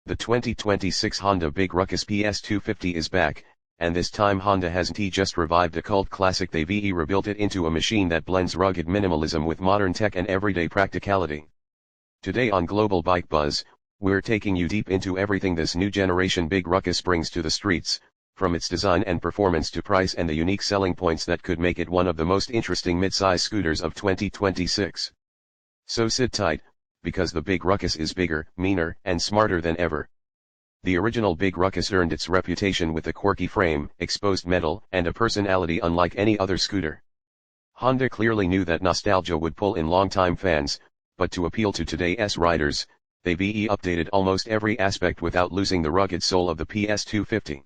The 2026 Honda Big Ruckus PS250 is back, and this time Honda hasn't just revived a cult classic, they've rebuilt it into a machine that blends rugged minimalism with modern tech and everyday practicality. Today on Global Bike Buzz, we're taking you deep into everything this new generation Big Ruckus brings to the streets, from its design and performance to price and the unique selling points that could make it one of the most interesting mid-size scooters of 2026. So sit tight, because the Big Ruckus is bigger, meaner, and smarter than ever. The original Big Ruckus earned its reputation with a quirky frame, exposed metal, and a personality unlike any other scooter. Honda clearly knew that nostalgia would pull in longtime fans, but to appeal to today's riders, they've updated almost every aspect without losing the rugged soul of the PS250.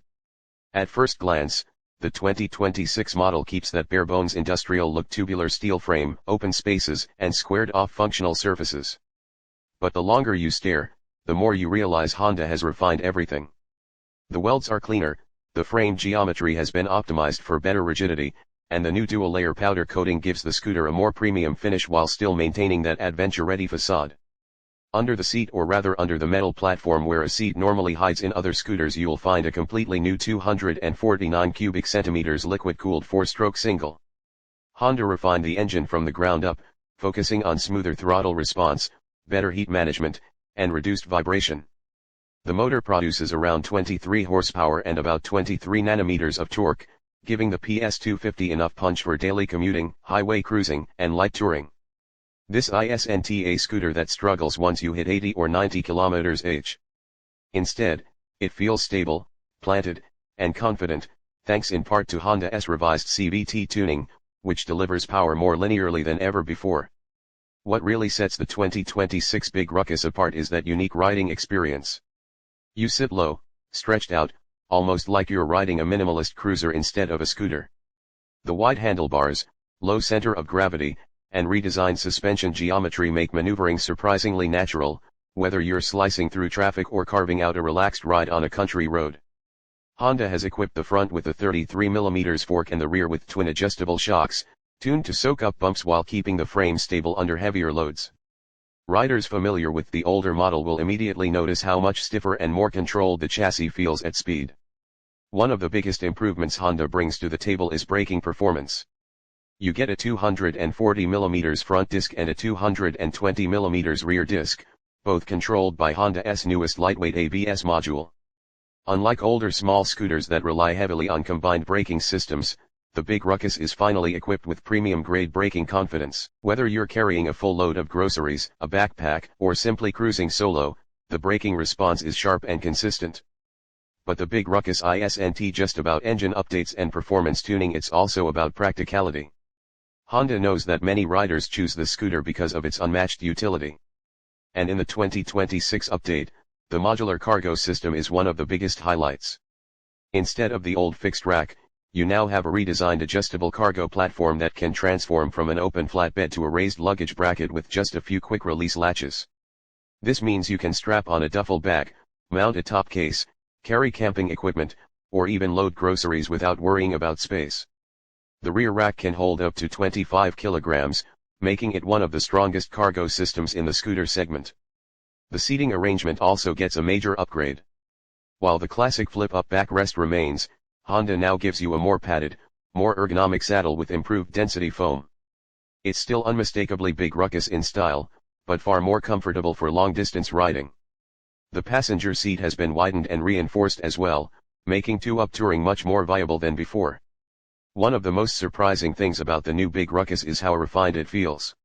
At first glance, the 2026 model keeps that bare-bones industrial look: tubular steel frame, open spaces, and squared-off functional surfaces. But the longer you stare, the more you realize Honda has refined everything. The welds are cleaner, the frame geometry has been optimized for better rigidity, and the new dual-layer powder coating gives the scooter a more premium finish while still maintaining that adventure-ready facade. Under the seat, or rather under the metal platform where a seat normally hides in other scooters, you'll find a completely new 249 cubic centimeters liquid-cooled 4-stroke single. Honda refined the engine from the ground up, focusing on smoother throttle response, better heat management, and reduced vibration. The motor produces around 23 horsepower and about 23 nanometers of torque, giving the PS250 enough punch for daily commuting, highway cruising, and light touring. This isn't a scooter that struggles once you hit 80 or 90 km/h. Instead, it feels stable, planted, and confident, thanks in part to Honda's revised CVT tuning, which delivers power more linearly than ever before. What really sets the 2026 Big Ruckus apart is that unique riding experience. You sit low, stretched out, almost like you're riding a minimalist cruiser instead of a scooter. The wide handlebars, low center of gravity, and redesigned suspension geometry make maneuvering surprisingly natural, whether you're slicing through traffic or carving out a relaxed ride on a country road. Honda has equipped the front with a 33mm fork and the rear with twin adjustable shocks, tuned to soak up bumps while keeping the frame stable under heavier loads. Riders familiar with the older model will immediately notice how much stiffer and more controlled the chassis feels at speed. One of the biggest improvements Honda brings to the table is braking performance. You get a 240mm front disc and a 220mm rear disc, both controlled by Honda's newest lightweight ABS module. Unlike older small scooters that rely heavily on combined braking systems, the Big Ruckus is finally equipped with premium-grade braking confidence. Whether you're carrying a full load of groceries, a backpack, or simply cruising solo, the braking response is sharp and consistent. But the Big Ruckus isn't just about engine updates and performance tuning, it's also about practicality. Honda knows that many riders choose the scooter because of its unmatched utility. And in the 2026 update, the modular cargo system is one of the biggest highlights. Instead of the old fixed rack, you now have a redesigned adjustable cargo platform that can transform from an open flatbed to a raised luggage bracket with just a few quick-release latches. This means you can strap on a duffel bag, mount a top case, carry camping equipment, or even load groceries without worrying about space. The rear rack can hold up to 25 kilograms, making it one of the strongest cargo systems in the scooter segment. The seating arrangement also gets a major upgrade. While the classic flip-up backrest remains, Honda now gives you a more padded, more ergonomic saddle with improved density foam. It's still unmistakably Big Ruckus in style, but far more comfortable for long-distance riding. The passenger seat has been widened and reinforced as well, making two-up touring much more viable than before. One of the most surprising things about the new Big Ruckus is how refined it feels.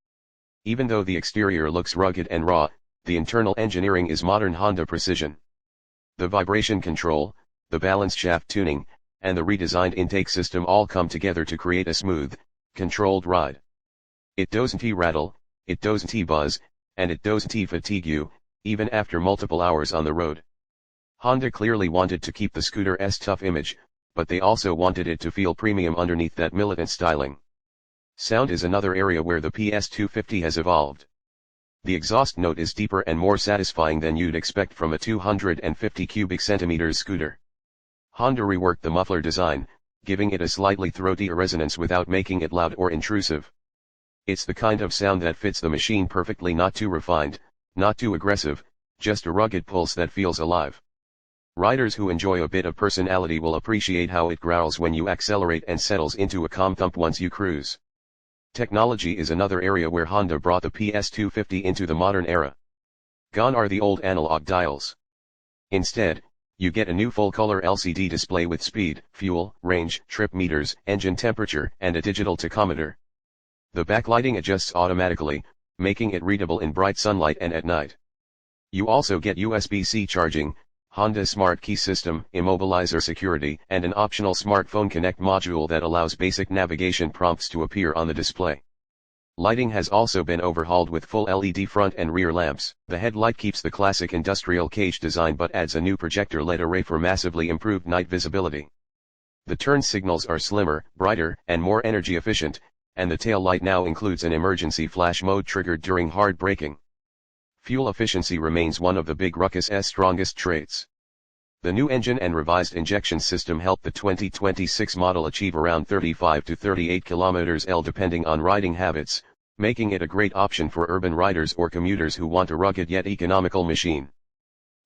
Even though the exterior looks rugged and raw, the internal engineering is modern Honda precision. The vibration control, the balance shaft tuning, and the redesigned intake system all come together to create a smooth, controlled ride. It doesn't rattle, it doesn't buzz, and it doesn't fatigue you, even after multiple hours on the road. Honda clearly wanted to keep the scooter's tough image, but they also wanted it to feel premium underneath that militant styling. Sound is another area where the PS250 has evolved. The exhaust note is deeper and more satisfying than you'd expect from a 250 cubic centimeters scooter. Honda reworked the muffler design, giving it a slightly throatier resonance without making it loud or intrusive. It's the kind of sound that fits the machine perfectly, not too refined, not too aggressive, just a rugged pulse that feels alive. Riders who enjoy a bit of personality will appreciate how it growls when you accelerate and settles into a calm thump once you cruise. Technology is another area where Honda brought the PS250 into the modern era. Gone are the old analog dials. Instead, you get a new full-color LCD display with speed, fuel, range, trip meters, engine temperature, and a digital tachometer. The backlighting adjusts automatically, making it readable in bright sunlight and at night. You also get USB-C charging, Honda Smart Key System, immobilizer security, and an optional smartphone connect module that allows basic navigation prompts to appear on the display. Lighting has also been overhauled with full LED front and rear lamps. The headlight keeps the classic industrial cage design but adds a new projector LED array for massively improved night visibility. The turn signals are slimmer, brighter, and more energy efficient, and the tail light now includes an emergency flash mode triggered during hard braking. Fuel efficiency remains one of the Big Ruckus' strongest traits. The new engine and revised injection system help the 2026 model achieve around 35 to 38 km/h depending on riding habits, making it a great option for urban riders or commuters who want a rugged yet economical machine.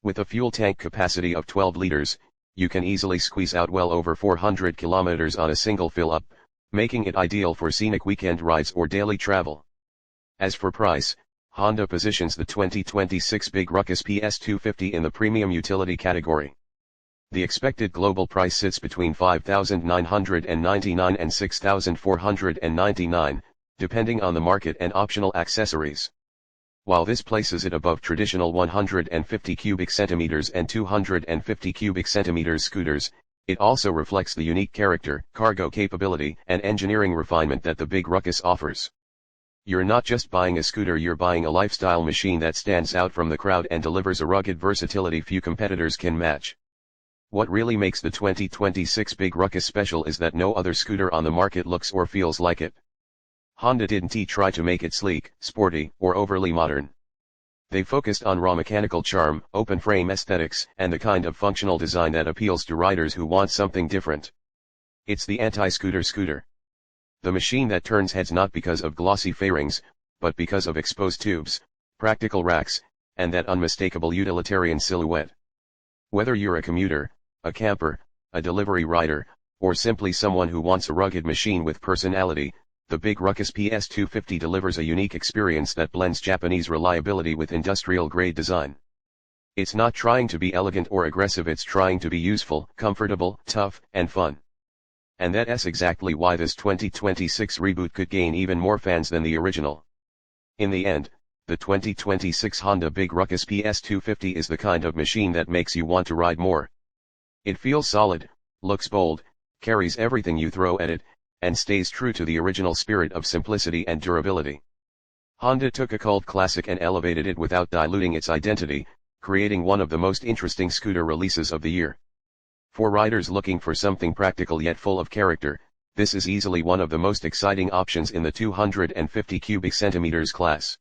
With a fuel tank capacity of 12 liters, you can easily squeeze out well over 400 kilometers on a single fill-up, making it ideal for scenic weekend rides or daily travel. As for price, Honda positions the 2026 Big Ruckus PS250 in the premium utility category. The expected global price sits between $5,999 and $6,499, depending on the market and optional accessories. While this places it above traditional 150 cubic centimeters and 250 cubic centimeters scooters, it also reflects the unique character, cargo capability, and engineering refinement that the Big Ruckus offers. You're not just buying a scooter, you're buying a lifestyle machine that stands out from the crowd and delivers a rugged versatility few competitors can match. What really makes the 2026 Big Ruckus special is that no other scooter on the market looks or feels like it. Honda didn't try to make it sleek, sporty, or overly modern. They focused on raw mechanical charm, open frame aesthetics, and the kind of functional design that appeals to riders who want something different. It's the anti-scooter scooter. The machine that turns heads not because of glossy fairings, but because of exposed tubes, practical racks, and that unmistakable utilitarian silhouette. Whether you're a commuter, a camper, a delivery rider, or simply someone who wants a rugged machine with personality, the Big Ruckus PS250 delivers a unique experience that blends Japanese reliability with industrial-grade design. It's not trying to be elegant or aggressive, it's trying to be useful, comfortable, tough, and fun. And that's exactly why this 2026 reboot could gain even more fans than the original. In the end, the 2026 Honda Big Ruckus PS250 is the kind of machine that makes you want to ride more. It feels solid, looks bold, carries everything you throw at it, and stays true to the original spirit of simplicity and durability. Honda took a cult classic and elevated it without diluting its identity, creating one of the most interesting scooter releases of the year. For riders looking for something practical yet full of character, this is easily one of the most exciting options in the 250 cubic centimeters class.